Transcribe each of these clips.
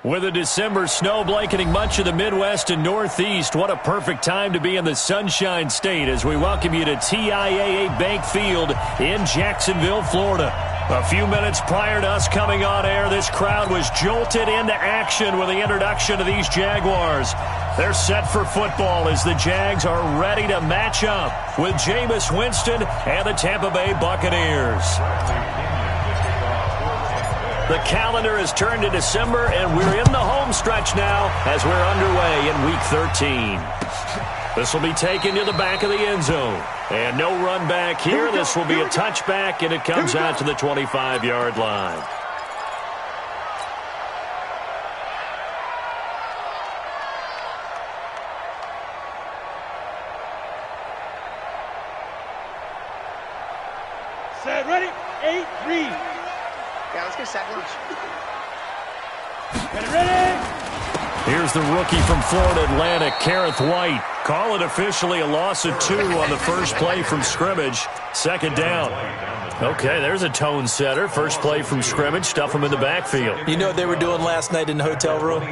With a December snow blanketing much of the Midwest and Northeast, what a perfect time to be in the Sunshine State as we welcome you to TIAA Bank Field in Jacksonville, Florida. A few minutes prior to us coming on air, this crowd was jolted into action with the introduction of these Jaguars. They're set for football as the Jags are ready to match up with Jameis Winston and the Tampa Bay Buccaneers. The calendar has turned to December, and we're in the home stretch now as we're underway in Week 13. This will be taken to the back of the end zone. And no run back here. This will be a touchback, and it comes out to the 25-yard line. Set, ready, 8, read. Yeah, let's get set lunch. Ready? Here's the rookie from Florida Atlantic, Kareth White. Call it officially a loss of 2 on the first play from scrimmage. Second down. Okay, there's a tone setter. First play from scrimmage, stuff him in the backfield. You know what they were doing last night in the hotel room?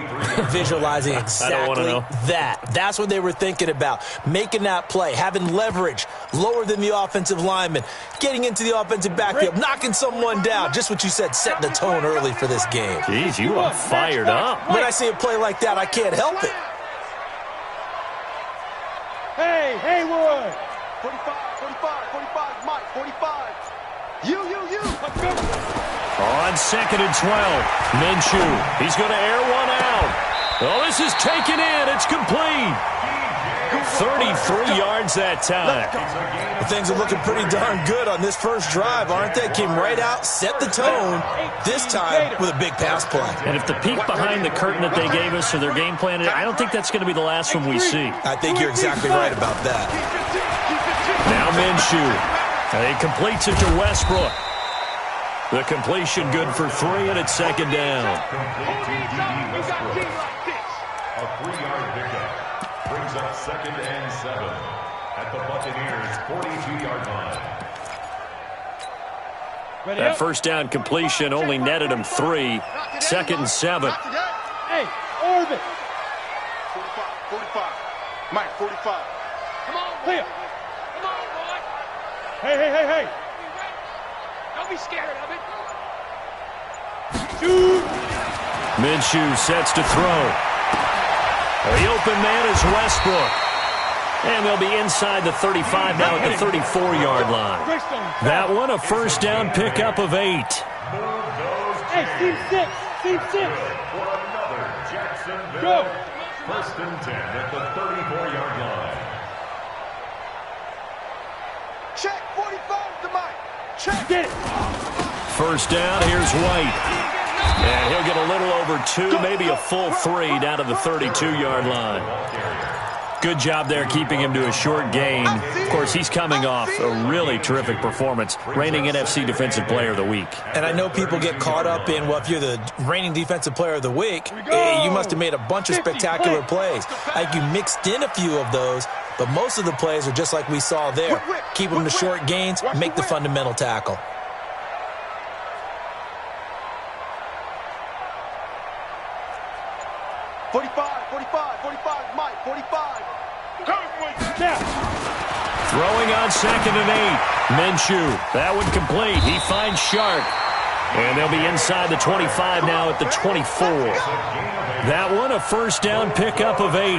Visualizing exactly that. That's what they were thinking about. Making that play, having leverage, lower than the offensive lineman, getting into the offensive backfield, knocking someone down. Just what you said, setting the tone early for this game. Jeez, you are fired up. When I see a play like that, I can't help it. Hey, Haywood. 45, 45, Mike, 45. You. Let's go. On 2nd and 12, Minshew. He's going to air one out. Oh, this is taken in. It's complete. 33 yards that time. Well, things are looking pretty darn good on this first drive, aren't they? Came right out, set the tone, this time with a big pass play. And if the peek behind the curtain that they gave us or their game plan, I don't think that's going to be the last one we see. I think you're exactly right about that. Now Minshew. He completes it to Westbrook. The completion good for 3, and it's second down. A 3-yard pickup brings up 2nd and 7 at the Buccaneers' 42-yard line. That first down completion only netted him 3. 2nd and 7. Hey, orbit. 45. Mike, 45. Come on, clear. Come on, boy. Hey. Don't be scared of it. Shoot. Minshew sets to throw. The open man is Westbrook. And they'll be inside the 35 now at the 34-yard line. That one a first down pickup of 8. Hey, team 6. For another Jacksonville. Go. 1st and 10 at the 34-yard line. Check, 45 to Mike. Check. Get it. First down, here's White. And he'll get a little over 2, maybe a full 3 down to the 32-yard line. Good job there keeping him to a short gain. Of course, he's coming off a really terrific performance, reigning NFC Defensive Player of the Week. And I know people get caught up in, well, if you're the reigning Defensive Player of the Week, you must have made a bunch of spectacular plays. Like you mixed in a few of those, but most of the plays are just like we saw there. Keep them to short gains, make the fundamental tackle. Mike, 45. Now. Throwing on 2nd and 8. Minshew, that one complete. He finds Shark. And they'll be inside the 25 now at the 24. That one a first down pickup of 8.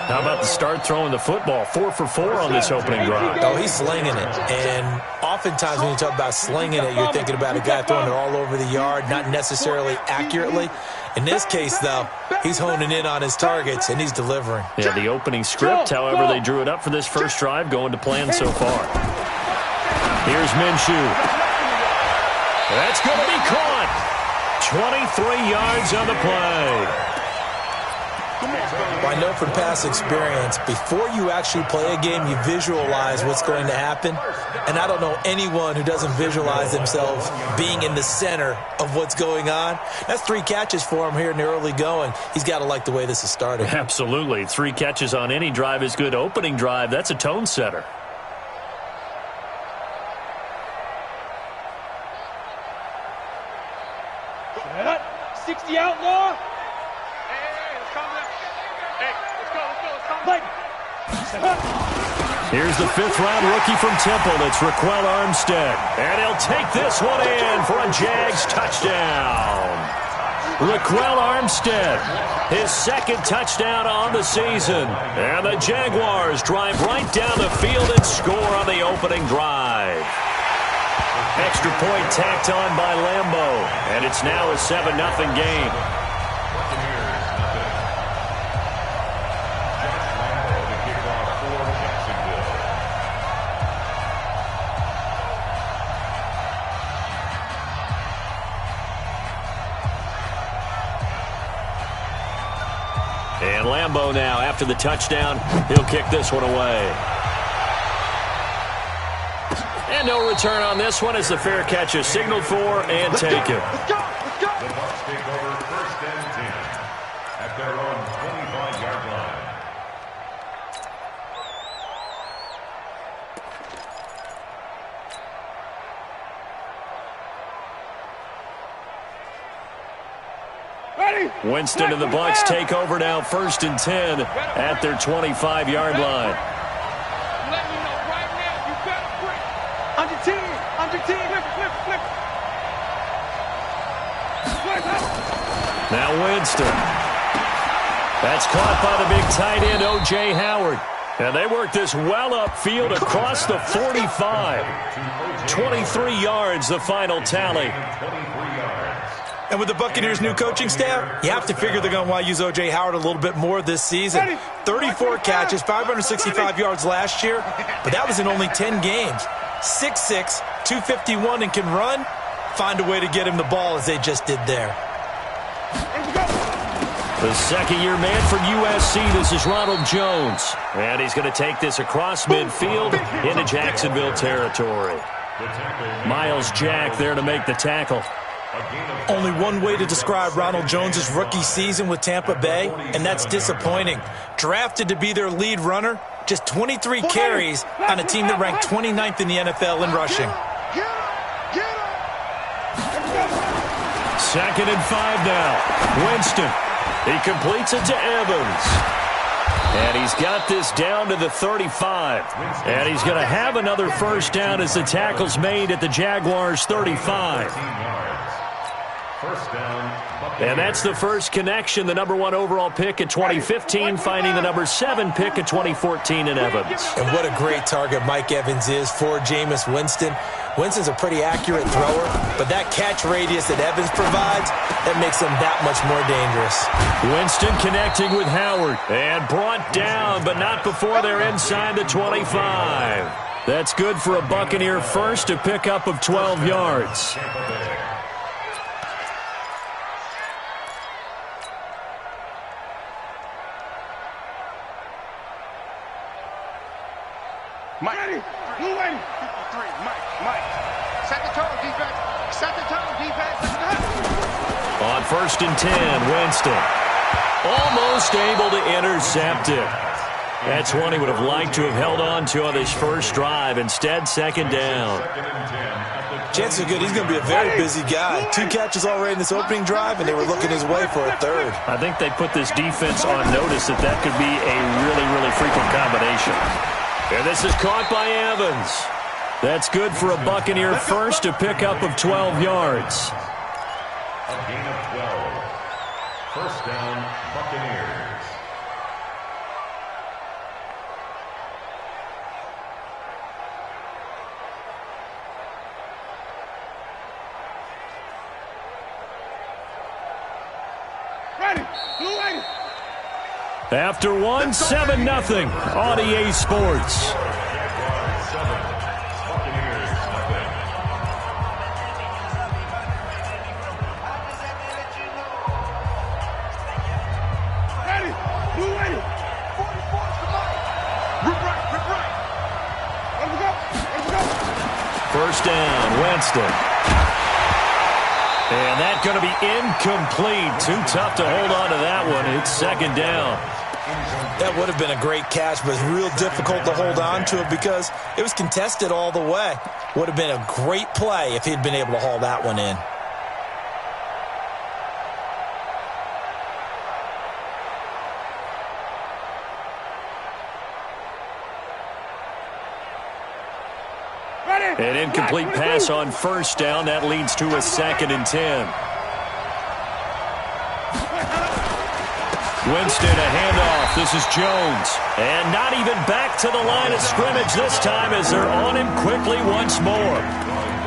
How about the start throwing the football? 4 for 4 on this opening drive. Oh, he's slinging it. And oftentimes when you talk about slinging it, you're thinking about a guy throwing it all over the yard, not necessarily accurately. In this case, though, he's honing in on his targets, and he's delivering. Yeah, the opening script, however, they drew it up for this first drive, going to plan so far. Here's Minshew. That's going to be caught. 23 yards on the play. Well, I know from past experience, before you actually play a game, you visualize what's going to happen. And I don't know anyone who doesn't visualize themselves being in the center of what's going on. That's 3 catches for him here in the early going. He's got to like the way this is starting. Absolutely. 3 catches on any drive is good. Opening drive, that's a tone setter. Set. 60 outlaw. Hey, let's calm down. Hey, let's go. Play. Set. Here's the fifth-round rookie from Temple. It's Raquel Armstead. And he'll take this one in for a Jags touchdown. Raquel Armstead, his second touchdown on the season. And the Jaguars drive right down the field and score on the opening drive. Extra point tacked on by Lambeau. And it's now a 7-0 game. And Lambeau now, after the touchdown, he'll kick this one away. And no return on this one as the fair catch is signaled for and taken. Let's go. The Bucs take over 1st and 10 at their own 25-yard line. Winston and the Bucs take over now 1st and 10 at their 25-yard line. Let me know right now. You better break. Under team. Flip. Now Winston. That's caught by the big tight end, O.J. Howard. And they work this well upfield across the 45. 23 yards, the final tally. And with the Buccaneers' new coaching staff, you have to figure they're going to want to use O.J. Howard a little bit more this season. 34 catches, 565 yards last year, but that was in only 10 games. 6'6", 251, and can run. Find a way to get him the ball as they just did there. The second-year man from USC, this is Ronald Jones. And he's going to take this across midfield into Jacksonville territory. Miles Jack there to make the tackle. Only one way to describe Ronald Jones' rookie season with Tampa Bay, and that's disappointing. Drafted to be their lead runner, just 23 carries on a team that ranked 29th in the NFL in rushing. Second and 5 now. Winston. He completes it to Evans. And he's got this down to the 35. And he's going to have another first down as the tackle's made at the Jaguars' 35. And that's the first connection, the #1 overall pick in 2015, finding the #7 pick in 2014 in Evans. And what a great target Mike Evans is for Jameis Winston. Winston's a pretty accurate thrower, but that catch radius that Evans provides, that makes him that much more dangerous. Winston connecting with Howard and brought down, but not before they're inside the 25. That's good for a Buccaneer first, a pickup of 12 yards. Mike. Blue lady. 53. Mike. Set the tone, defense. Set the tone, defense. On 1st and 10, Winston. Almost able to intercept it. That's one he would have liked to have held on to on his first drive. Instead, 2nd down. Chances are good he's going to be a very busy guy. 2 catches already in this opening drive, and they were looking his way for a 3rd. I think they put this defense on notice that could be a really, really frequent combination. And this is caught by Evans. That's good for a Buccaneer first, a pickup of 12 yards. A gain of 12. First down, Buccaneers. Ready. Blue lady. After one, 7-0 on EA Sports. Ready. Blue lady. 44's the mic. Rip right. Let's go. First down, Winston. And that's going to be incomplete. Too tough to hold on to that one. It's 2nd down. That would have been a great catch, but it's real difficult to hold on to it because it was contested all the way. Would have been a great play if he'd been able to haul that one in. An incomplete pass on first down. That leads to a 2nd and 10. Winston, a handoff. This is Jones. And not even back to the line of scrimmage this time as they're on him quickly once more.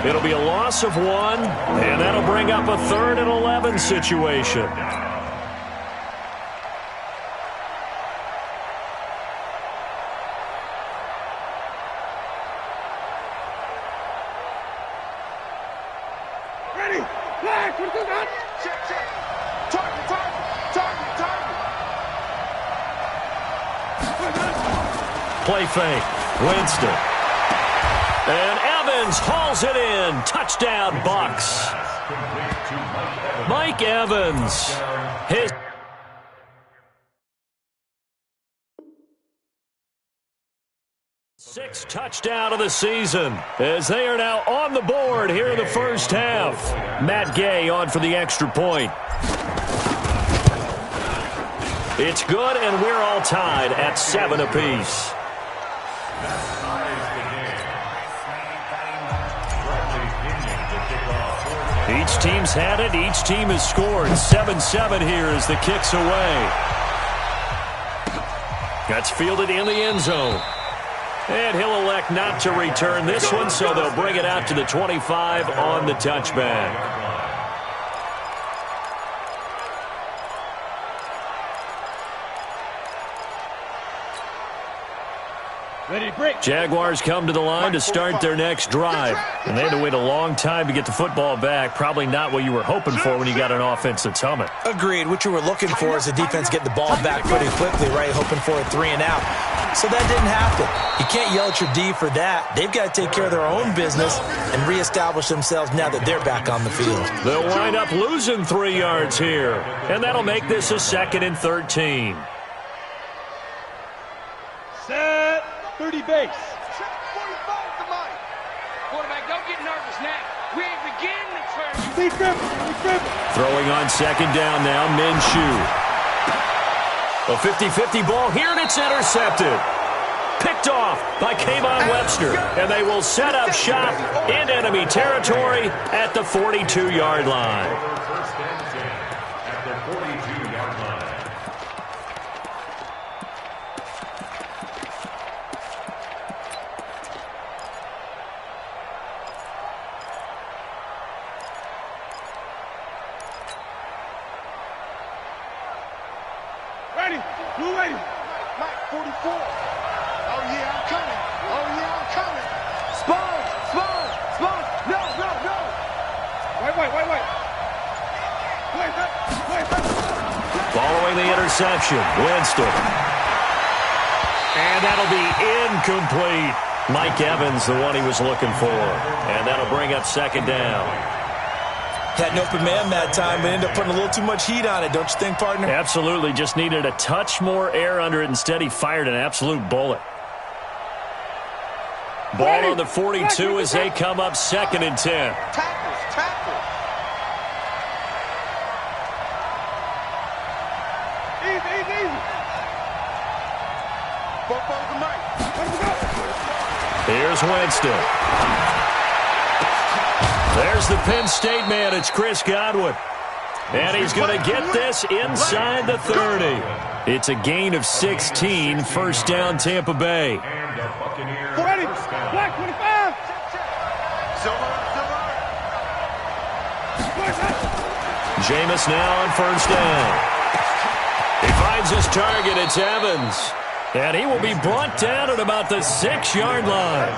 It'll be a loss of 1, and that'll bring up a 3rd and 11 situation. Ready? Flag. What is that? Check, check. Target, target, target, target. Play fake. Winston. And Evans hauls it in. Touchdown, Bucks. Mike Evans. His 6th touchdown of the season as they are now on the board here in the first half. Matt Gay on for the extra point. It's good, and we're all tied at 7 apiece. Each team's had it. Each team has scored. 7-7 here as the kick's away. That's fielded in the end zone. And he'll elect not to return this one, so they'll bring it out to the 25 on the touchback. Ready to break. Jaguars come to the line to start their next drive. And they had to wait a long time to get the football back. Probably not what you were hoping for when you got an offense that's humming. Agreed. What you were looking for is the defense getting the ball back pretty quickly, right? Hoping for a 3 and out. So that didn't happen. You can't yell at your D for that. They've got to take care of their own business and reestablish themselves now that they're back on the field. They'll wind up losing 3 yards here. And that'll make this a 2nd and 13. Set. 30 base. Check 45 to Mike. Quarterback, don't get nervous now. We ain't beginning to turn. Stay dribbling. Stay dribbling. Throwing on 2nd down now, Minshew. A 50-50 ball here, and it's intercepted. Picked off by Kayvon Webster, and they will set up shop in enemy territory at the 42-yard line. First and 10 at the 42-yard line. Ready. Blue lady. Mike, 44. Oh, yeah, I'm coming. Oh, yeah, I'm coming. Spawn, spawn, spawn. No, no, no. Wait. Wait. Following the interception, Winston. And that'll be incomplete. Mike Evans, the one he was looking for. And that'll bring up 2nd down. Had an open man that time, but ended up putting a little too much heat on it, don't you think, partner? Absolutely. Just needed a touch more air under it. Instead, he fired an absolute bullet. Ball on the 42 as they come up 2nd and 10. Tackles. Easy. Football to Mike. Let's go. Here's Winston. There's the Penn State man. It's Chris Godwin. And he's going to get this inside the 30. It's a gain of 16. First down, Tampa Bay. And the Buccaneers. Ready. First down. Black 25. Silver. Jameis now on first down. He finds his target. It's Evans. And he will be brought down at about the 6-yard line.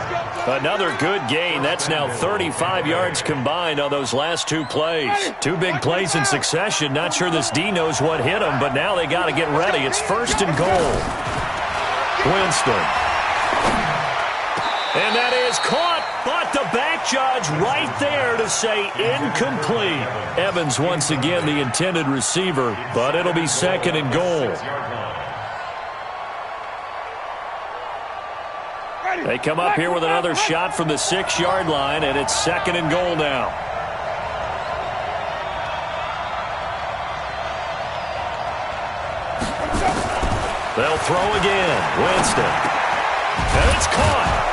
Another good gain. That's now 35 yards combined on those last 2 plays. 2 big plays in succession. Not sure this D knows what hit him, but now they got to get ready. It's 1st and goal. Winston. And that is caught, but the back judge right there to say incomplete. Evans once again the intended receiver, but it'll be 2nd and goal. They come up here with another shot from the 6-yard line, and it's 2nd and goal now. They'll throw again. Winston. And it's caught.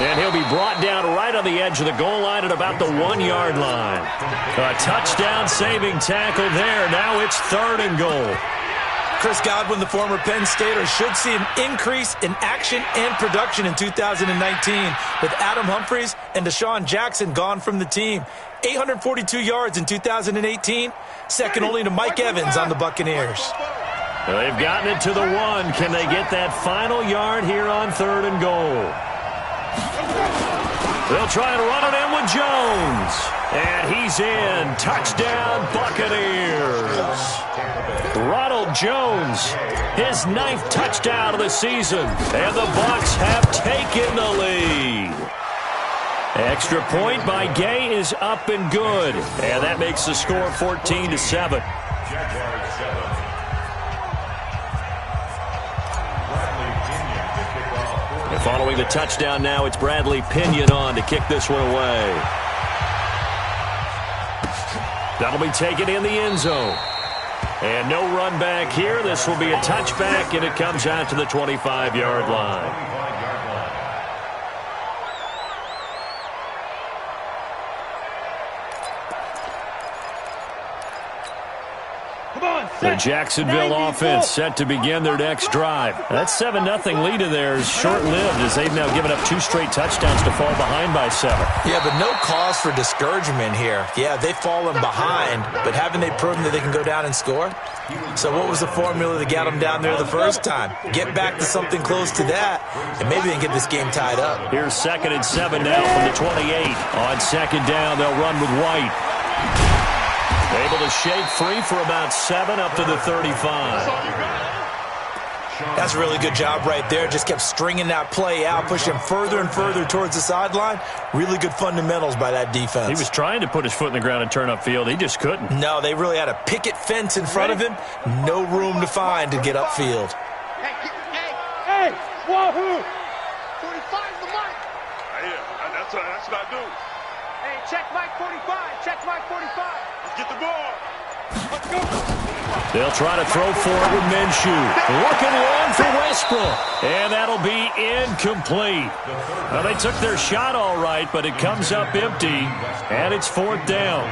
And he'll be brought down right on the edge of the goal line at about the 1-yard line. A touchdown-saving tackle there. Now it's 3rd and goal. Chris Godwin, the former Penn Stater, should see an increase in action and production in 2019 with Adam Humphries and Deshaun Jackson gone from the team. 842 yards in 2018, second only to Mike Evans on the Buccaneers. They've gotten it to the 1. Can they get that final yard here on 3rd and goal? They'll try to run it in with Jones. And he's in. Touchdown, Buccaneers. Ronald Jones, his 9th touchdown of the season. And the Bucs have taken the lead. Extra point by Gay is up and good. And that makes the score 14-7. And following the touchdown now, it's Bradley Pinion on to kick this one away. That'll be taken in the end zone. And no run back here. This will be a touchback, and it comes out to the 25-yard line. The Jacksonville offense set to begin their next drive. That 7-0 lead of theirs short-lived as they've now given up 2 straight touchdowns to fall behind by 7. Yeah, but no cause for discouragement here. Yeah, they've fallen behind, but haven't they proven that they can go down and score? So what was the formula that got them down there the first time? Get back to something close to that, and maybe they can get this game tied up. Here's 2nd and 7 now from the 28. On 2nd down, they'll run with White. Able to shake free for about 7 up to the 35. That's a really good job right there. Just kept stringing that play out, pushing further and further towards the sideline. Really good fundamentals by that defense. He was trying to put his foot in the ground and turn upfield. He just couldn't. No, they really had a picket fence in front of him. No room to find to get upfield. Hey, wahoo! 45's the mic. Yeah, that's what I do. Hey, check Mike 45. Check Mike 45. Get the ball. Let's go. They'll try to throw for it with Minshew. Looking long for Westbrook. And that'll be incomplete. Well, they took their shot all right, but it comes up empty, and it's 4th down.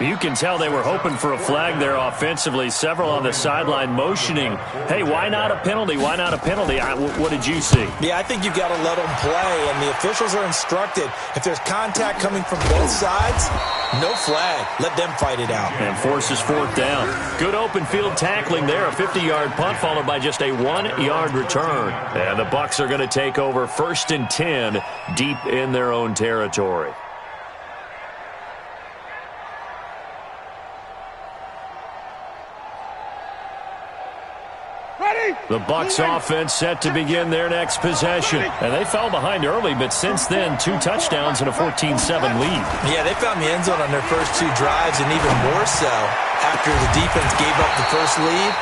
You can tell they were hoping for a flag there offensively. Several on the sideline motioning, hey, why not a penalty? Why not a penalty? What did you see? Yeah, I think you've got to let them play, and the officials are instructed. If there's contact coming from both sides, no flag. Let them fight it out. And forces 4th down. Good open field tackling there. A 50-yard punt followed by just a 1-yard return. And the Bucs are going to take over 1st and 10 deep in their own territory. The Bucs offense set to begin their next possession. And they fell behind early, but since then, 2 touchdowns and a 14-7 lead. Yeah, they found the end zone on their first 2 drives, and even more so after the defense gave up the first lead.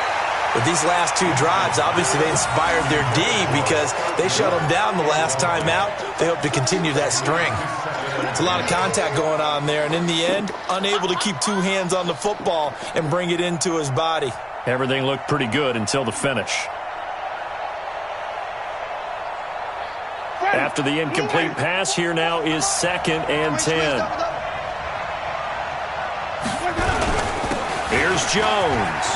With these last 2 drives, obviously they inspired their D because they shut them down the last time out. They hope to continue that string. It's a lot of contact going on there, and in the end, unable to keep 2 hands on the football and bring it into his body. Everything looked pretty good until the finish. After the incomplete pass, here now is 2nd and 10. Here's Jones.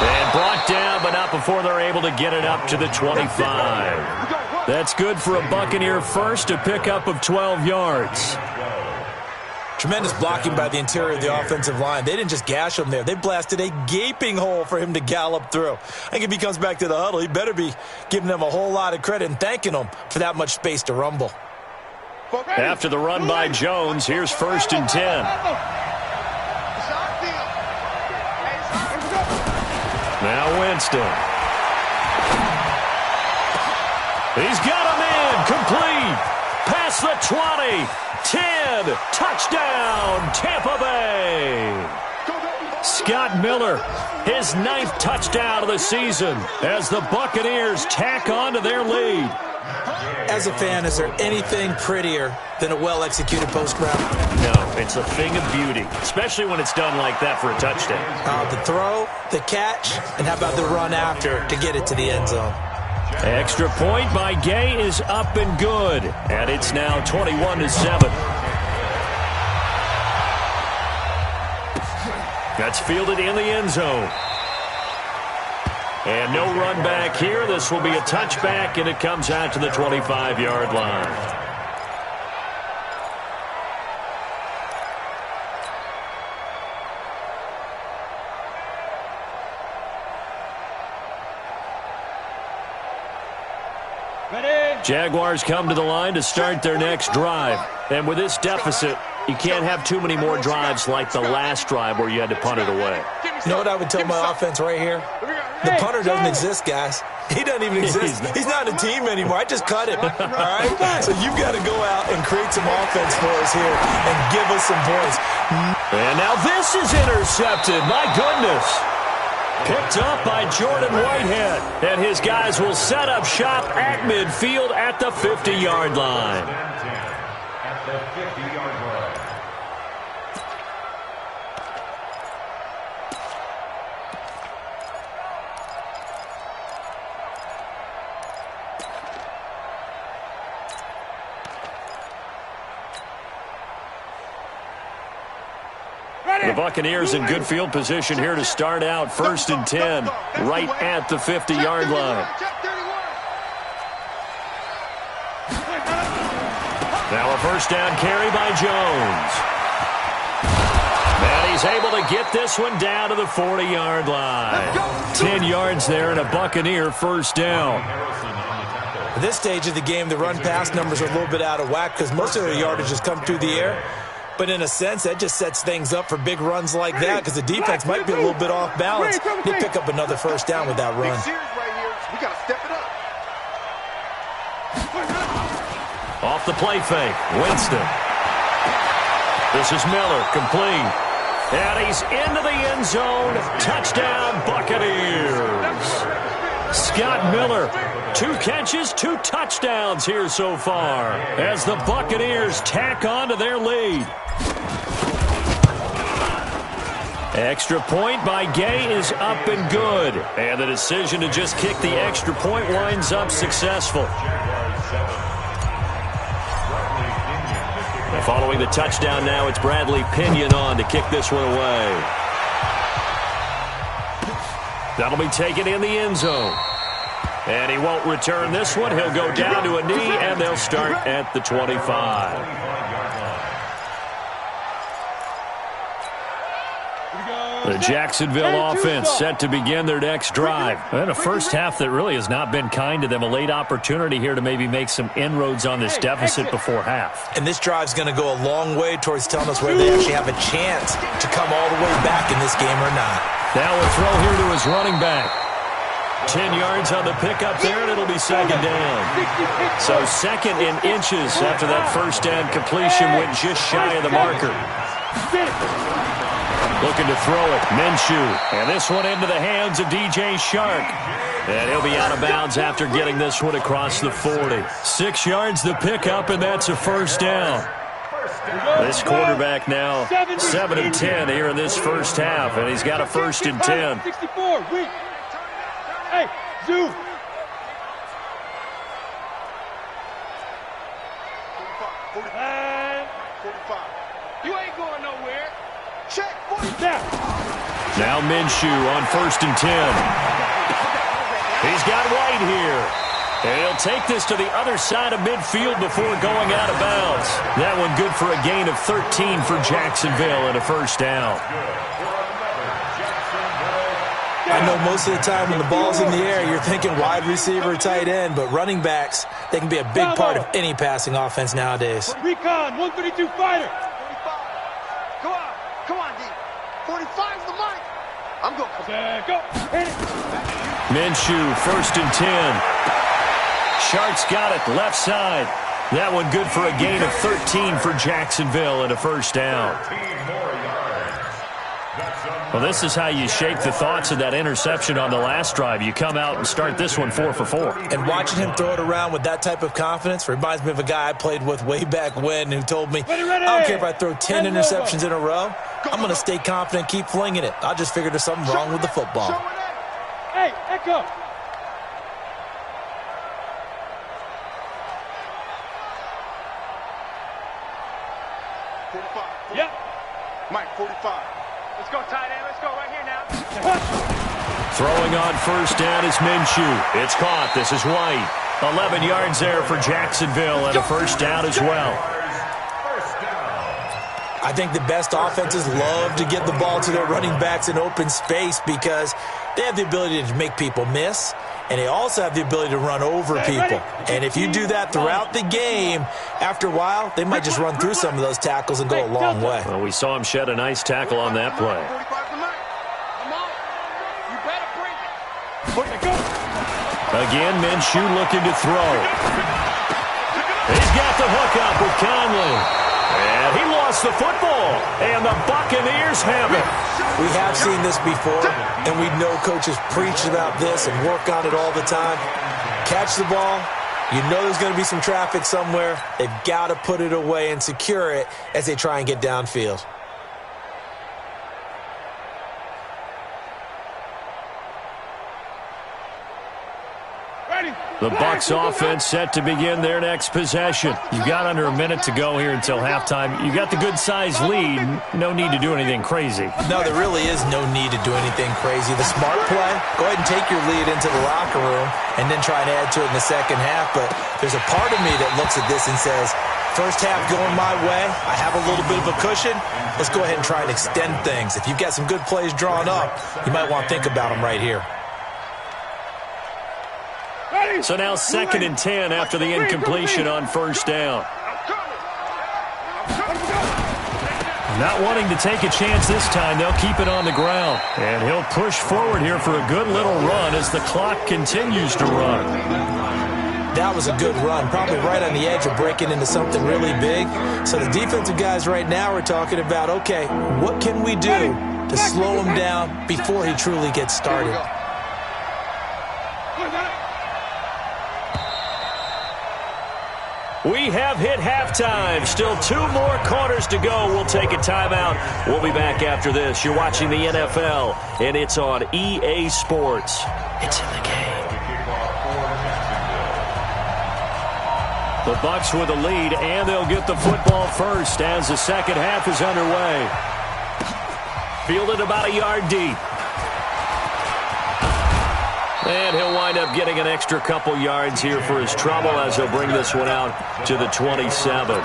And brought down, but not before they're able to get it up to the 25. That's good for a Buccaneer first, a pickup of 12 yards. Tremendous blocking by the interior of the offensive line. They didn't just gash him there. They blasted a gaping hole for him to gallop through. I think if he comes back to the huddle, he better be giving them a whole lot of credit and thanking them for that much space to rumble. After the run by Jones, here's 1st and 10. Now Winston. He's got him in. Complete. Past the 20. 10. Touchdown, Tampa Bay. Scott Miller, his 9th touchdown of the season as the Buccaneers tack on to their lead. As a fan, is there anything prettier than a well-executed post route? No, it's a thing of beauty, especially when it's done like that for a touchdown. The throw, the catch, and how about the run after to get it to the end zone? Extra point by Gay is up and good. And it's now 21-7. That's fielded in the end zone. And no run back here. This will be a touchback, and it comes out to the 25-yard line. Jaguars come to the line to start their next drive. And with this deficit, you can't have too many more drives like the last drive where you had to punt it away. You know what I would tell my offense right here? The punter doesn't exist, guys. He doesn't even exist. He's not a team anymore. I just cut him. All right? So you've got to go out and create some offense for us here and give us some points. And now this is intercepted. My goodness. Picked up by Jordan Whitehead. And his guys will set up shop at midfield at the 50-yard line. At the 50-yard line. The Buccaneers in good field position here to start out 1st and 10, right at the 50-yard line. Now a first down carry by Jones. And he's able to get this one down to the 40-yard line. 10 yards there and a Buccaneer first down. At this stage of the game, the run-pass numbers are a little bit out of whack because most of their yardage has come through the air. But in a sense, that just sets things up for big runs like that because the defense might be a little bit off balance. They pick up another first down with that run. We got to step it up. Off the play fake, Winston. This is Miller, complete. And he's into the end zone. Touchdown, Buccaneers. Scott Miller, 2 catches, 2 touchdowns here so far as the Buccaneers tack on to their lead. Extra point by Gay is up and good. And the decision to just kick the extra point winds up successful. And following the touchdown now, it's Bradley Pinion on to kick this one away. That'll be taken in the end zone. And he won't return this one. He'll go down to a knee, and they'll start at the 25. The Jacksonville offense set to begin their next drive. And a first half that really has not been kind to them. A late opportunity here to maybe make some inroads on this deficit before half. And this drive's going to go a long way towards telling us whether they actually have a chance to come all the way back in this game or not. Now a throw here to his running back. 10 yards on the pickup there, and it'll be second down. So second in inches after that first down completion went just shy of the marker. Looking to throw it, Minshew. And this one into the hands of DJ Shark. And he'll be out of bounds after getting this one across the 40. 6 yards the pickup, and that's a first down. This quarterback now 7 of 10 here in this first half, and he's got a 1st and 10. 64, wait. Hey, Zoo. 45. You ain't going nowhere. Check. Now Minshew on 1st and 10. He's got White here. And he'll take this to the other side of midfield before going out of bounds. That one good for a gain of 13 for Jacksonville and a first down. I know most of the time when the ball's in the air, you're thinking wide receiver, tight end, but running backs, they can be a big part of any passing offense nowadays. Recon, 132 fighter. 45. Come on, D. 45's the mic. I'm going. Go. Hit it. Minshew, 1st and 10. Shark's got it, left side. That one good for a gain of 13 for Jacksonville and a first down. Well, this is how you shake the thoughts of that interception on the last drive. You come out and start this one 4 for 4. And watching him throw it around with that type of confidence reminds me of a guy I played with way back when who told me, I don't care if I throw 10 interceptions in a row, I'm going to stay confident, keep flinging it. I just figured there's something wrong with the football. Hey, Echo. Mike, 45. Let's go, tight end. Let's go right here now. Throwing on first down is Minshew. It's caught. This is White. 11 yards there for Jacksonville and a first down as well. I think the best offenses love to get the ball to their running backs in open space because they have the ability to make people miss, and they also have the ability to run over people. And if you do that throughout the game, after a while, they might just run through some of those tackles and go a long way. Well, we saw him shed a nice tackle on that play. Again, Minshew looking to throw. He's got the hook up with Conley. And he lost the football, and the Buccaneers have it. We have seen this before, and we know coaches preach about this and work on it all the time. Catch the ball. You know there's going to be some traffic somewhere. They've got to put it away and secure it as they try and get downfield. The Bucs offense set to begin their next possession. You've got under a minute to go here until halftime. You got the good-sized lead. No need to do anything crazy. No, there really is no need to do anything crazy. The smart play, go ahead and take your lead into the locker room and then try and add to it in the second half. But there's a part of me that looks at this and says, first half going my way, I have a little bit of a cushion. Let's go ahead and try and extend things. If you've got some good plays drawn up, you might want to think about them right here. So now 2nd and 10 after the incompletion on first down. Not wanting to take a chance this time, they'll keep it on the ground. And he'll push forward here for a good little run as the clock continues to run. That was a good run, probably right on the edge of breaking into something really big. So the defensive guys right now are talking about, okay, what can we do to slow him down before he truly gets started? We have hit halftime. Still 2 more quarters to go. We'll take a timeout. We'll be back after this. You're watching the NFL, and it's on EA Sports. It's in the game. The Bucs with a lead, and they'll get the football first as the second half is underway. Fielded about a yard deep. And he'll wind up getting an extra couple yards here for his trouble as he'll bring this one out to the 27.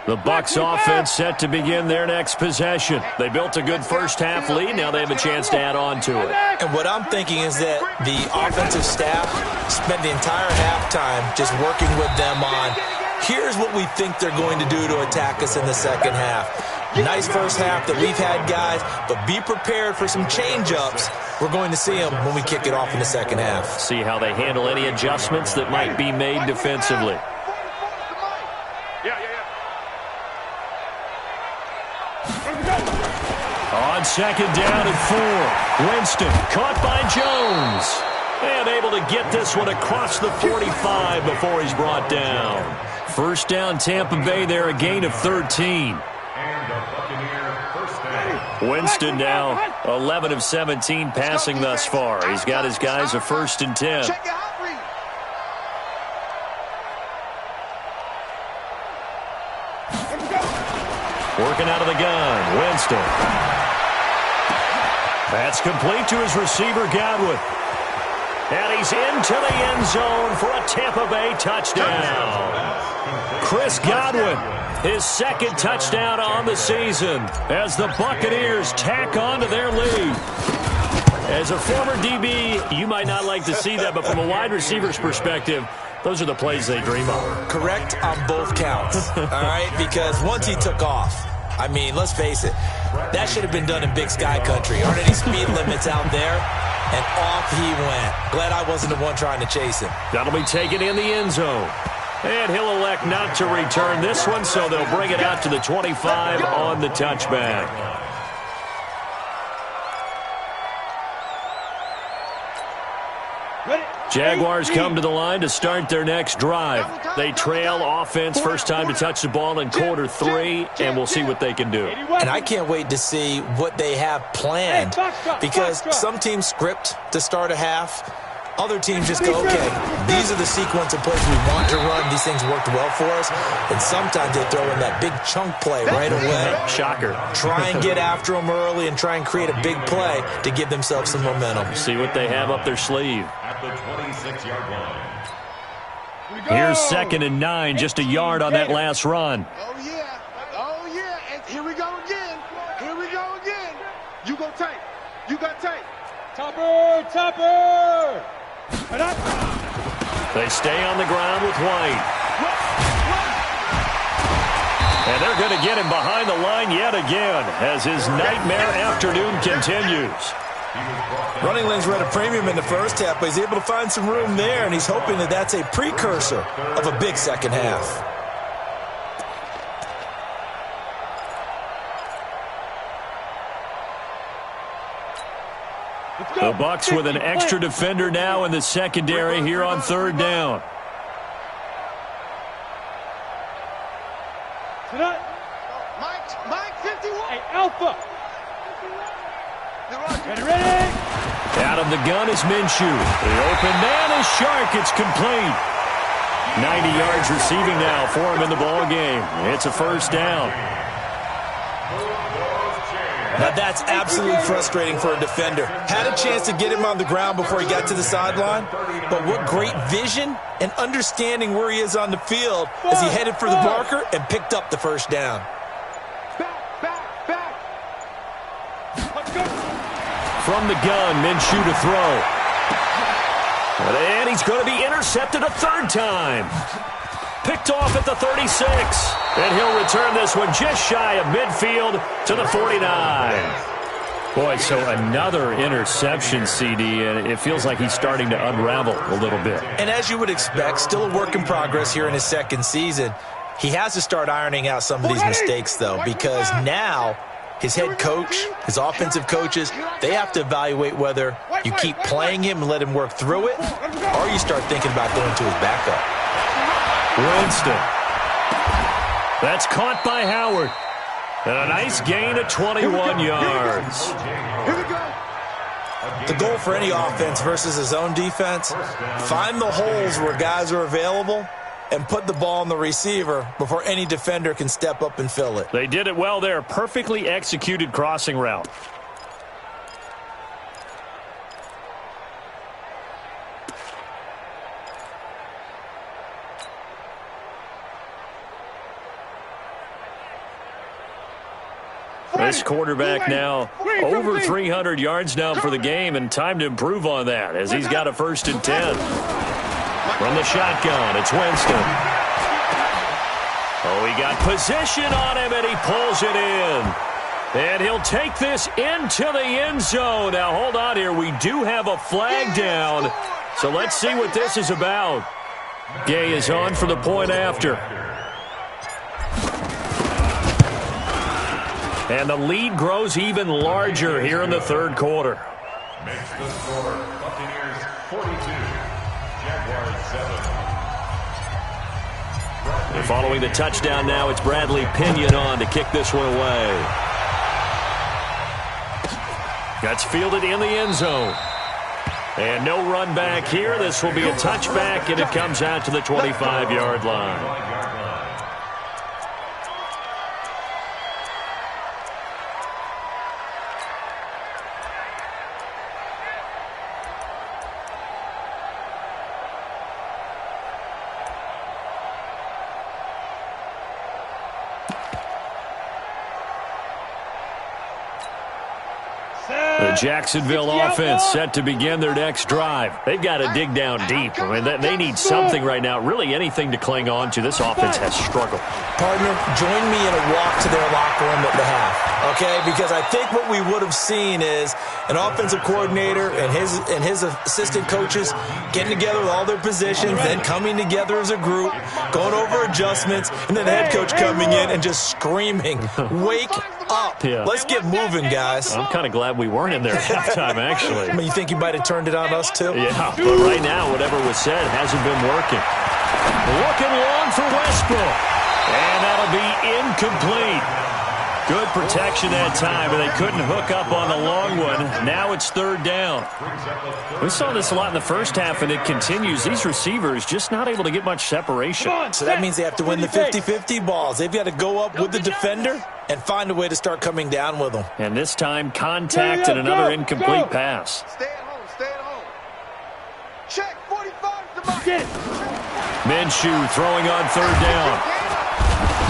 The Bucs offense set to begin their next possession. They built a good first-half lead. Now they have a chance to add on to it. And what I'm thinking is that the offensive staff spent the entire halftime just working with them on, here's what we think they're going to do to attack us in the second half. Nice first half that we've had, guys, but be prepared for some change-ups. We're going to see them when we kick it off in the second half. See how they handle any adjustments that might be made defensively. On second down and 4, Winston caught by Jones. And able to get this one across the 45 before he's brought down. First down, Tampa Bay there, a gain of 13. Winston now 11 of 17 passing thus far. He's got his guys a 1st and 10. Working out of the gun, Winston. That's complete to his receiver, Godwin. And he's into the end zone for a Tampa Bay touchdown. Chris Godwin, his 2nd touchdown on the season as the Buccaneers tack on to their lead. As a former DB, you might not like to see that, but from a wide receiver's perspective, those are the plays they dream of. Correct on both counts, all right? Because once he took off, I mean, let's face it, that should have been done in Big Sky Country. Aren't any speed limits out there? And off he went. Glad I wasn't the one trying to chase him. That'll be taken in the end zone. And he'll elect not to return this one, so they'll bring it out to the 25 on the touchback. Ready? Jaguars come to the line to start their next drive. They trail offense first time to touch the ball in quarter 3, and we'll see what they can do. And I can't wait to see what they have planned, because some teams script to start a half. Other teams just go, okay, these are the sequence of plays we want to run. These things worked well for us. And sometimes they throw in that big chunk play right away. Shocker. Try and get after them early and try and create a big play to give themselves some momentum. See what they have up their sleeve. At the 26-yard line. Here's 2nd and 9, just a yard on that last run. Oh, yeah. Oh, yeah. And here we go again. Here we go again. You go tight. You got tight. Topper, topper. They stay on the ground with White. And they're going to get him behind the line yet again as his nightmare afternoon continues. Running lanes were at a premium in the first half, but he's able to find some room there, and he's hoping that that's a precursor of a big second half. The Bucs with an extra defender now in the secondary here on 3rd down. Mike, 51. Hey, Alpha. Ready? Out of the gun is Minshew. The open man is Shark. It's complete. 90 yards receiving now for him in the ball game. It's a first down. Now that's absolutely frustrating for a defender. Had a chance to get him on the ground before he got to the sideline, but what great vision and understanding where he is on the field as he headed for the marker and picked up the first down. Back. From the gun, Minshew to throw. And he's going to be intercepted a 3rd time. Picked off at the 36. And he'll return this one just shy of midfield to the 49. Boy, so another interception, CD, and it feels like he's starting to unravel a little bit. And as you would expect, still a work in progress here in his 2nd season. He has to start ironing out some of these mistakes, though, because now his head coach, his offensive coaches, they have to evaluate whether you keep playing him and let him work through it, or you start thinking about going to his backup. Winston. That's caught by Howard. And a nice gain of 21 yards. The goal for any offense versus his own defense, find the holes where guys are available and put the ball on the receiver before any defender can step up and fill it. They did it well there. Perfectly executed crossing route. This quarterback now over 300 yards now for the game, and time to improve on that as he's got a 1st and 10. From the shotgun, it's Winston. Oh, he got position on him, and he pulls it in. And he'll take this into the end zone. Now, hold on here. We do have a flag down, so let's see what this is about. Gay is on for the point after. And the lead grows even larger here in the 3rd quarter. Makes the score Buccaneers 42, Jaguars 7. And following the touchdown now, it's Bradley Pinion on to kick this one away. That's fielded in the end zone. And no run back here. This will be a touchback, and it comes out to the 25-yard line. The Jacksonville offense set to begin their next drive. They've got to dig down deep. I mean, they need something right now, really anything to cling on to. This offense has struggled. Partner, join me in a walk to their locker room at the half, okay? Because I think what we would have seen is an offensive coordinator and his assistant coaches getting together with all their positions, then coming together as a group, going over adjustments, and then the head coach coming in and just screaming, "Wake up." Yeah. Let's get moving, guys. I'm kind of glad we weren't in there at halftime, actually. I mean, you think you might have turned it on us, too? Yeah, but right now, whatever was said hasn't been working. Looking long for Westbrook. And that'll be incomplete. Good protection that time, but they couldn't hook up on the long one. Now it's third down. We saw this a lot in the first half, and it continues. These receivers just not able to get much separation. So that means they have to win the 50-50 balls. They've got to go up with the defender and find a way to start coming down with them. And this time, contact and another incomplete pass. Stay at home. Stay at home. Check. 45 to Minshew throwing on third down.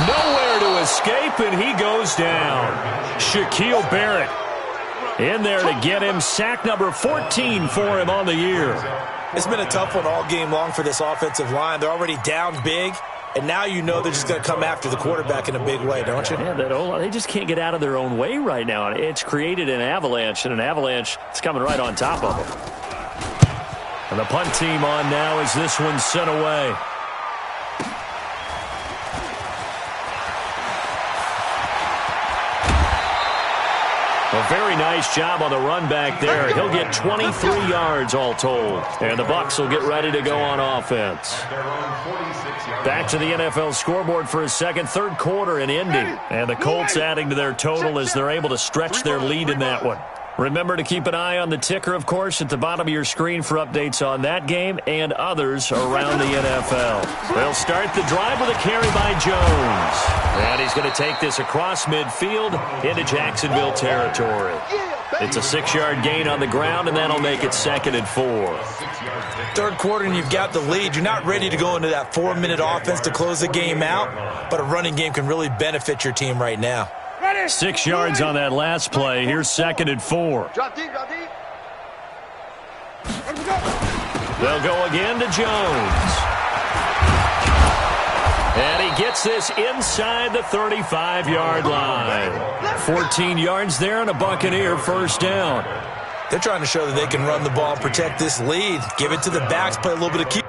Nowhere to escape, and he goes down. Shaquille Barrett in there to get him. Sack number 14 for him on the year. It's been a tough one all game long for this offensive line. They're already down big, and now you know they're just going to come after the quarterback in a big way, don't you? Yeah, they just can't get out of their own way right now. It's created an avalanche, and an avalanche is coming right on top of them. And the punt team on now as this one's sent away. A very nice job on the run back there. He'll get 23 yards all told. And the Bucs will get ready to go on offense. Back to the NFL scoreboard for a second. Third quarter in Indy. And the Colts adding to their total as they're able to stretch their lead in that one. Remember to keep an eye on the ticker, of course, at the bottom of your screen for updates on that game and others around the NFL. They'll start the drive with a carry by Jones. And he's going to take this across midfield into Jacksonville territory. It's a 6-yard gain on the ground, and that'll make it 2nd and 4. Third quarter, and you've got the lead. You're not ready to go into that 4-minute offense to close the game out, but a running game can really benefit your team right now. 6 yards on that last play. Here's 2nd and 4. Drop deep, drop deep. They'll go again to Jones. And he gets this inside the 35-yard line. 14 yards there and a Buccaneer first down. They're trying to show that they can run the ball and protect this lead. Give it to the backs, play a little bit of keep.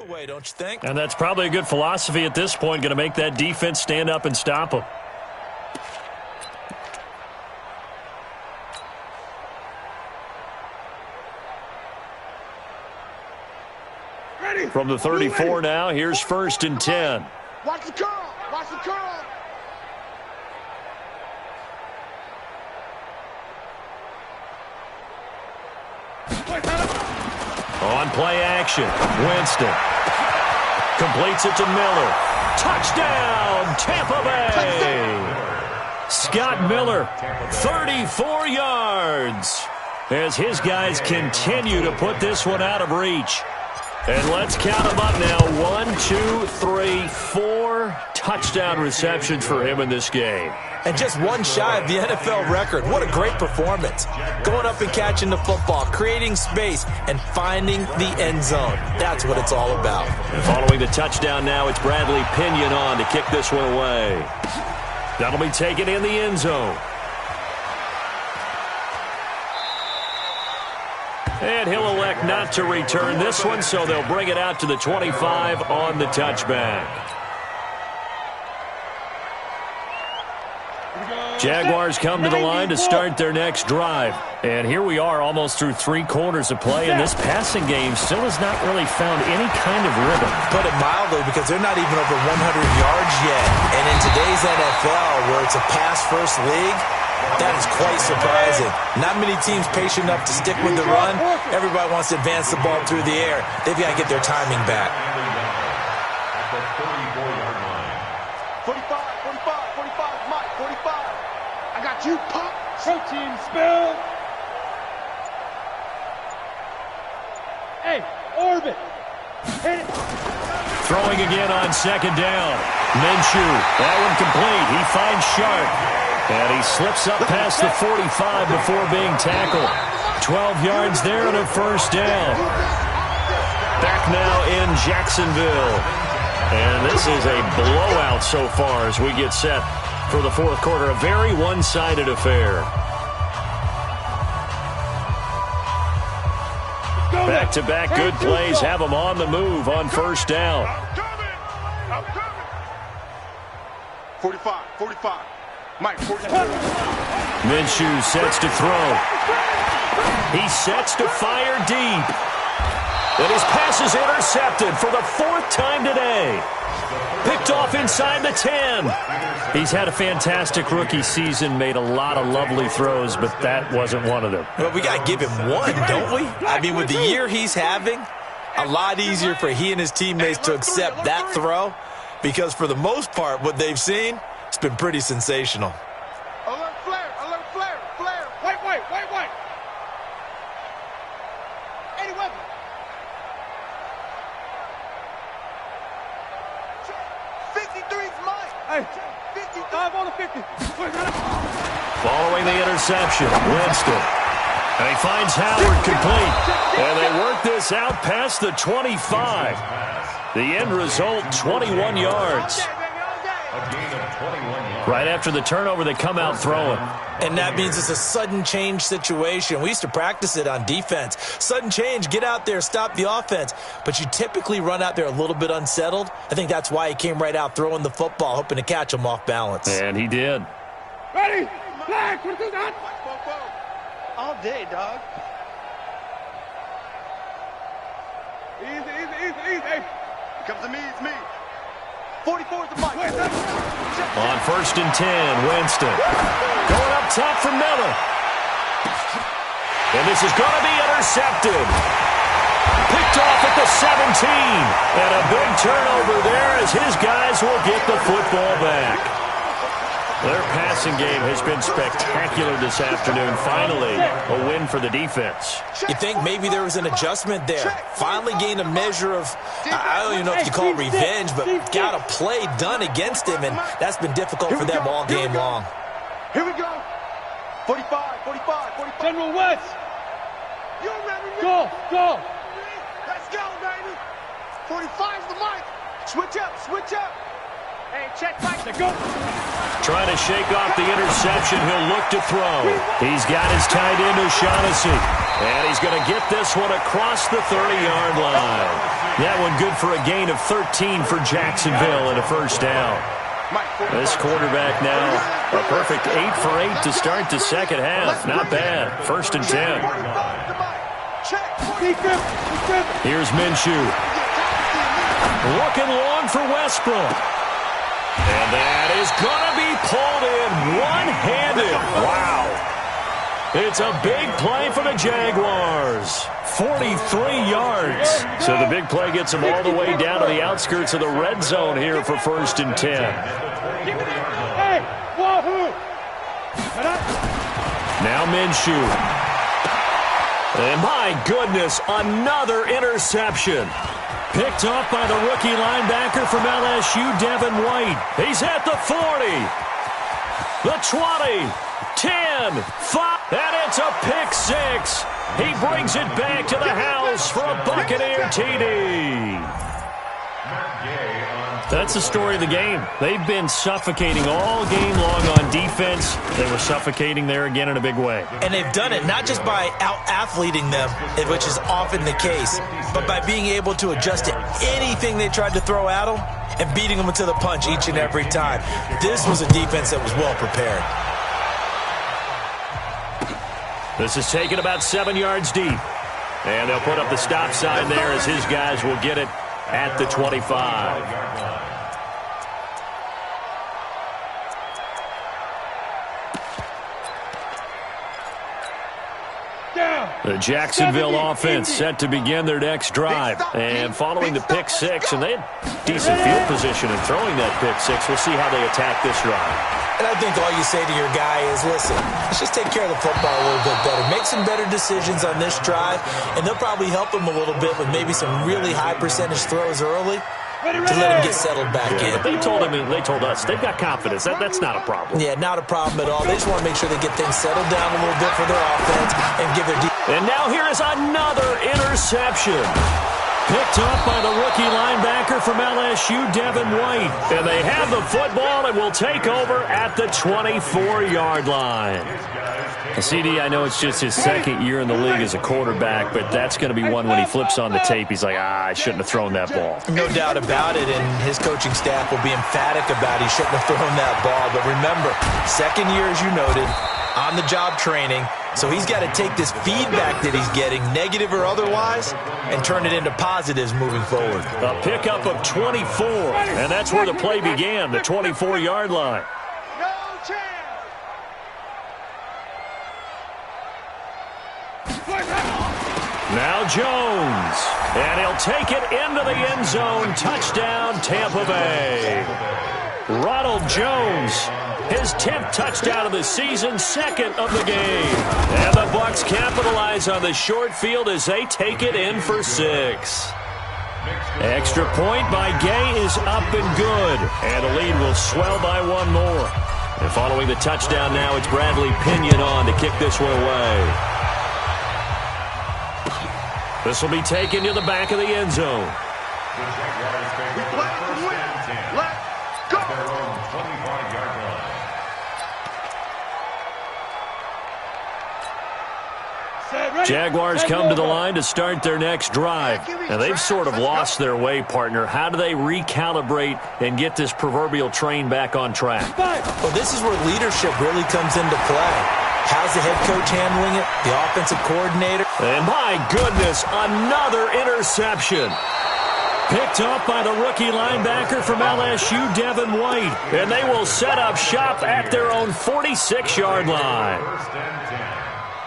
Away, don't you think? And that's probably a good philosophy at this point, going to make that defense stand up and stop them. Ready. From the 34 now, here's 1st and 10. Watch the curl. Watch the curl. On play action, Winston completes it to Miller. Touchdown, Tampa Bay! Scott Miller, 34 yards, as his guys continue to put this one out of reach. And let's count them up now. 1, 2, 3, 4 touchdown receptions for him in this game. And just one shy of the NFL record. What a great performance. Going up and catching the football, creating space, and finding the end zone. That's what it's all about. And following the touchdown now, it's Bradley Pinion on to kick this one away. That'll be taken in the end zone. And he'll elect not to return this one, so they'll bring it out to the 25 on the touchback. Jaguars come to the line to start their next drive. And here we are almost through 3 quarters of play, and this passing game still has not really found any kind of rhythm. Put it mildly, because they're not even over 100 yards yet. And in today's NFL, where it's a pass-first league, that is quite surprising. Not many teams patient enough to stick with the run. Everybody wants to advance the ball through the air. They've got to get their timing back. At the 34-yard line. 45, 45, Mike, 45. I got you, Pop. Protein spill. Hey, Orbit. Hit it. Throwing again on 2nd down. Minshew, that one complete. He finds Sharp. And he slips up past the 45 before being tackled. 12 yards there and a first down. back now in Jacksonville. And this is a blowout so far as we get set for the fourth quarter. A very one-sided affair. Back-to-back good plays have them on the move on first down. 45. Mike, 45. Minshew sets to throw. He sets to fire deep. And his pass is intercepted for the fourth time today. Picked off inside the 10. He's had a fantastic rookie season, made a lot of lovely throws, but that wasn't one of them. Well, we got to give him one, don't we? I mean, with the year he's having, a lot easier for he and his teammates to accept that throw, because for the most part, what they've seen, it's been pretty sensational. Alert flare. Wait. Any weapon. 53's Mike. Hey, 55 on the 50. Following the interception, Winston. And he finds Howard complete. And they work this out past the 25. The end result, 21 yards. A gain of 21 yards. Right after the turnover, they come out throwing. And that means it's a sudden change situation. We used to practice it on defense. Sudden change, get out there, stop the offense. But you typically run out there a little bit unsettled. I think that's why he came right out throwing the football, hoping to catch him off balance. And he did. Ready? Black, what is that? All day, dog. Easy. Comes to me, it's me. 44 is the Mike. On first and 10, Winston. Going up top for Miller. And this is going to be intercepted. Picked off at the 17. And a big turnover there as his guys will get the football back. Their passing game has been spectacular this afternoon. Finally, a win for the defense. You think maybe there was an adjustment there. Finally gained a measure of, I don't even know if you call it revenge, but got a play done against him, and that's been difficult for them all game long. Here we go. 45. General West. You ready? Go. Let's go, baby. 45's the Mike. Switch up. Hey, check Mike. Go. Trying to shake off the interception. He'll look to throw. He's got his tight end, O'Shaughnessy. And he's going to get this one across the 30-yard line. That one good for a gain of 13 for Jacksonville and a first down. This quarterback now, a perfect 8 for 8 to start the second half. Not bad. First and 10. Here's Minshew. Looking long for Westbrook. And that is going to be pulled in one-handed. Wow. It's a big play for the Jaguars. 43 yards. So the big play gets them all the way down to the outskirts of the red zone here for first and 10. Hey, wahoo. Now Minshew. And my goodness, another interception. Picked off by the rookie linebacker from LSU, Devin White. He's at the 40, the 20, 10, 5, and it's a pick six. He brings it back to the house for a Buccaneer TD. That's the story of the game. They've been suffocating all game long on defense. They were suffocating there again in a big way. And they've done it not just by out-athleting them, which is often the case, but by being able to adjust to anything they tried to throw at them and beating them to the punch each and every time. This was a defense that was well prepared. This is taken about 7 yards deep. And they'll put up the stop sign there as his guys will get it at the 25. The Jacksonville offense set to begin their next drive. And following the pick six, and they had decent field position in throwing that pick six. We'll see how they attack this drive. And I think all you say to your guy is, listen, let's just take care of the football a little bit better. Make some better decisions on this drive, and they'll probably help him a little bit with maybe some really high percentage throws early to let him get settled back in. They told us, they've got confidence. That's not a problem. Yeah, not a problem at all. They just want to make sure they get things settled down a little bit for their offense and give their defense. And now here is another interception. Picked up by the rookie linebacker from LSU, Devin White. And they have the football and will take over at the 24-yard line. CD, I know it's just his second year in the league as a quarterback, but that's going to be one when he flips on the tape. He's like, I shouldn't have thrown that ball. No doubt about it, and his coaching staff will be emphatic about he shouldn't have thrown that ball. But remember, second year, as you noted, on-the-job training, so he's got to take this feedback that he's getting, negative or otherwise, and turn it into positives moving forward. A pickup of 24, and that's where the play began, the 24-yard line. No chance. Now Jones, and he'll take it into the end zone. Touchdown, Tampa Bay. Ronald Jones, his 10th touchdown of the season, second of the game. And the Bucs capitalize on the short field as they take it in for 6. Extra point by Gay is up and good, and the lead will swell by one more. And following the touchdown now, it's Bradley Pinion on to kick this one away. This will be taken to the back of the end zone. We play to win. Let's go. Their own 25-yard line. Jaguars come to the line to start their next drive. And they've sort of lost their way, partner. How do they recalibrate and get this proverbial train back on track? Well, this is where leadership really comes into play. How's the head coach handling it? The offensive coordinator? And my goodness, another interception. Picked up by the rookie linebacker from LSU, Devin White. And they will set up shop at their own 46-yard line. First and 10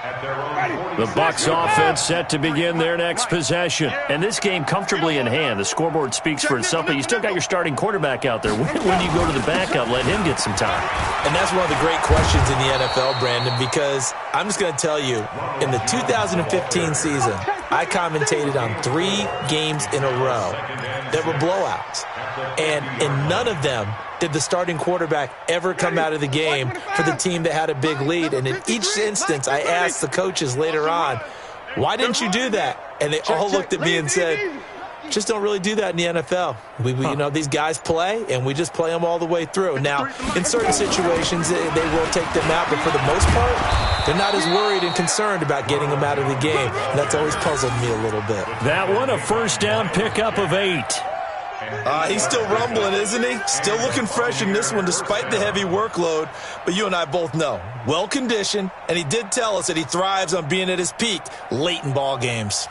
at their own 46. The Bucs offense set to begin their next possession. And this game comfortably in hand. The scoreboard speaks for itself, but you still got your starting quarterback out there. When do you go to the backup? Let him get some time. And that's one of the great questions in the NFL, Brandon, because I'm just going to tell you, in the 2015 season, I commentated on 3 games in a row that were blowouts. And in none of them did the starting quarterback ever come out of the game for the team that had a big lead. And in each instance, I asked the coaches later on, why didn't you do that? And they all looked at me and said, just don't really do that in the NFL. You know, these guys play, and we just play them all the way through. Now, in certain situations, they will take them out, but for the most part, they're not as worried and concerned about getting them out of the game. And that's always puzzled me a little bit. That one, a first down pickup of 8. He's still rumbling, isn't he? Still looking fresh in this one despite the heavy workload. But you and I both know, well-conditioned, and he did tell us that he thrives on being at his peak late in ball games.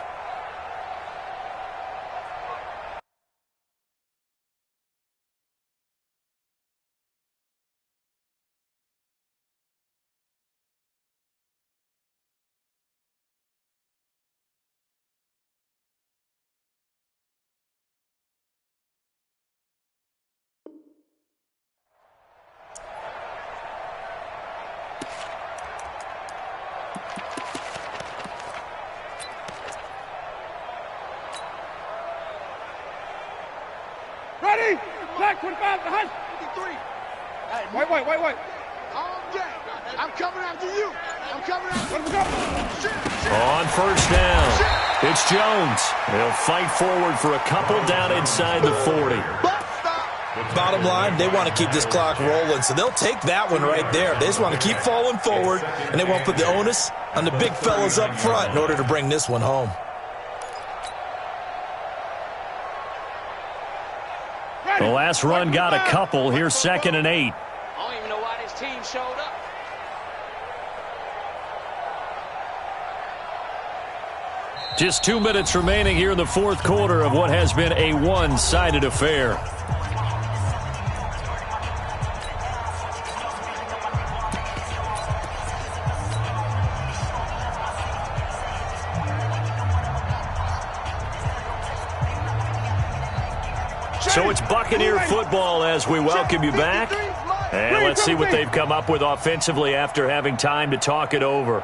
Ready? Black 25 behind. 53. Hey, Wait. all day. I'm coming after you. I'm coming after you. Shit. On first down, it's Jones. He'll fight forward for a couple down inside the 40. Bottom line, they want to keep this clock rolling, so they'll take that one right there. They just want to keep falling forward, and they won't put the onus on the big fellas up front in order to bring this one home. The last run got a couple. Here's 2nd and 8. I don't even know why this team showed up. Just 2 minutes remaining here in the fourth quarter of what has been a one-sided affair. So it's Buccaneer football as we welcome you back. And let's see what they've come up with offensively after having time to talk it over.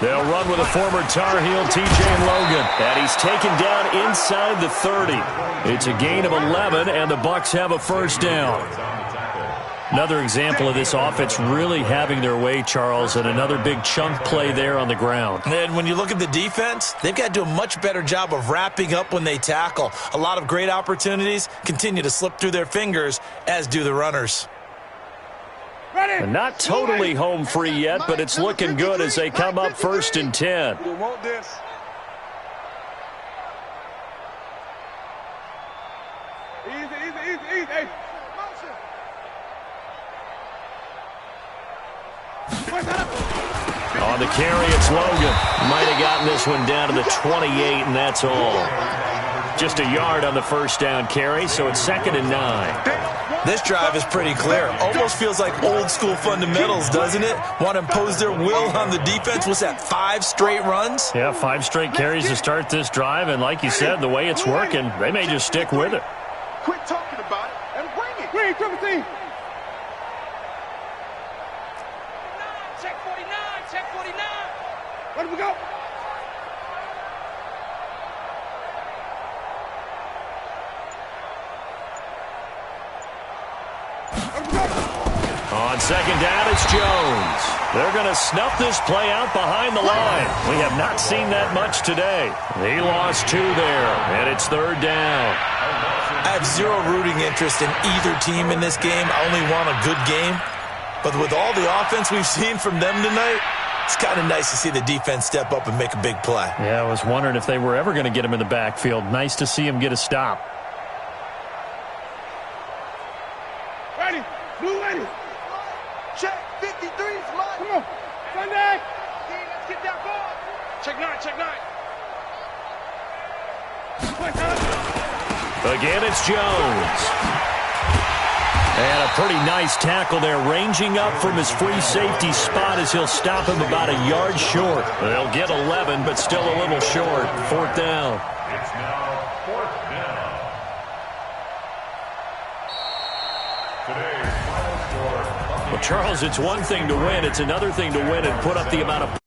They'll run with a former Tar Heel, T.J. Logan. And he's taken down inside the 30. It's a gain of 11, and the Bucs have a first down. Another example of this offense really having their way, Charles, and another big chunk play there on the ground. And when you look at the defense, they've got to do a much better job of wrapping up when they tackle. A lot of great opportunities continue to slip through their fingers, as do the runners. And not totally home free yet, but it's looking good as they come up 1st and 10. You want this. Easy. Hey. On the carry, it's Logan. Might have gotten this one down to the 28, and that's all. Just a yard on the first down carry, so it's 2nd and 9. This drive is pretty clear. Almost feels like old school fundamentals, doesn't it? Want to impose their will on the defense. What's that, 5 straight runs? Yeah, 5 straight carries to start this drive, and like you said, the way it's working, they may just stick with it. Quit talking about it and bring it. Bring it, triple team. Check 49, check 49. Let him go. On 2nd down, it's Jones. They're going to snuff this play out behind the line. We have not seen that much today. He lost 2 there, and it's 3rd down. I have zero rooting interest in either team in this game. I only want a good game. But with all the offense we've seen from them tonight, it's kind of nice to see the defense step up and make a big play. Yeah, I was wondering if they were ever going to get him in the backfield. Nice to see him get a stop. Ready. Blue ready. Check 53 is mine. Come on. Sunday. Let's get that ball. Check 9, check 9. Again, it's Jones. And a pretty nice tackle there, ranging up from his free safety spot as he'll stop him about a yard short. They'll get 11, but still a little short. 4th down. It's now 4th down. Today's final score. Well, Charles, it's one thing to win. It's another thing to win and put up the amount of